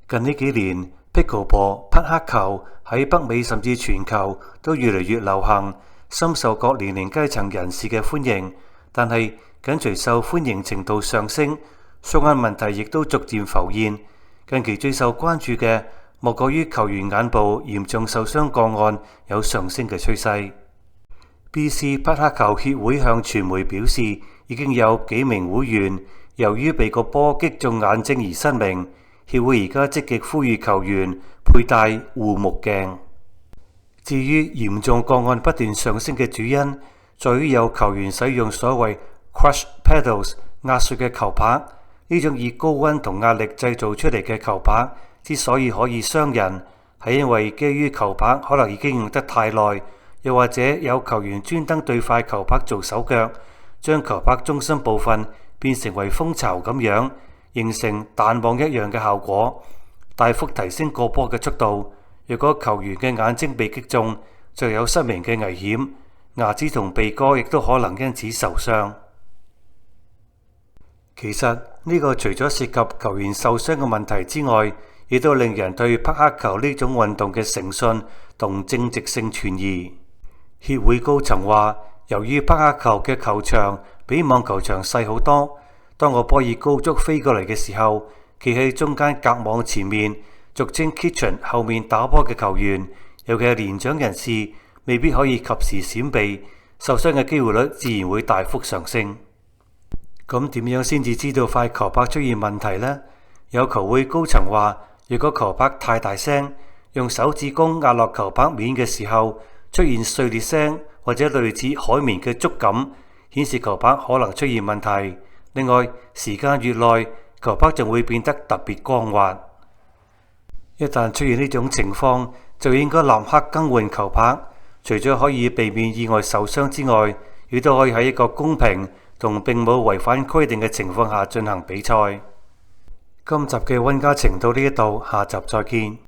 近呢幾年，Pickleball 匹克球喺北美甚至全球都越嚟越流行，深受各年齡階層人士嘅歡迎。但係緊隨受歡迎程度上升，相關問題亦都逐漸浮現。近期最受關注嘅莫過於球員眼部嚴重受傷個案有上升嘅趨勢。BC 匹克球協會向傳媒表示，已經有幾名會員由於被個波擊中眼睛而失明。協會而家積極呼籲球員佩戴護目鏡。至於嚴重個案不斷上升嘅主因，在於有球員使用所謂 crush paddles 壓碎嘅球拍。呢種以高溫同壓力製造出嚟嘅球拍之所以可以傷人，係因為基於球拍可能已經用得太耐，又或者有球員專登對塊球拍做手腳，將球拍中心部分變成為蜂巢咁樣，形成彈網一樣嘅效果，大幅提升過波嘅速度。若果球員嘅眼睛被擊中，就有失明嘅危險，牙齒同鼻哥亦都可能因此受傷。其實呢個除咗涉及球員受傷嘅問題之外，亦都令人對匹克球呢種運動嘅誠信同正直性存疑。協會高層話，由於匹克球嘅球場比網球場細好多，當個波以高速飛過嚟嘅時候，企喺中間隔網前面，俗稱 kitchen 後面打波嘅球員，尤其係年長人士，未必可以及時閃避，受傷嘅機會率自然會大幅上升。咁點樣先至知道塊球拍出現問題呢？有球會高層話，如果球拍太大聲，用手指公壓落球拍面嘅時候，出現碎裂聲或者類似海綿嘅觸感，顯示球拍可能出現問題。另外，時間越耐，球拍就會變得特別光滑。一旦出現呢種情況，就應該立刻更換球拍。除咗可以避免意外受傷之外，亦都可以喺一個公平同並冇違反規定嘅情況下進行比賽。今集嘅溫家情到呢一度，下集再見。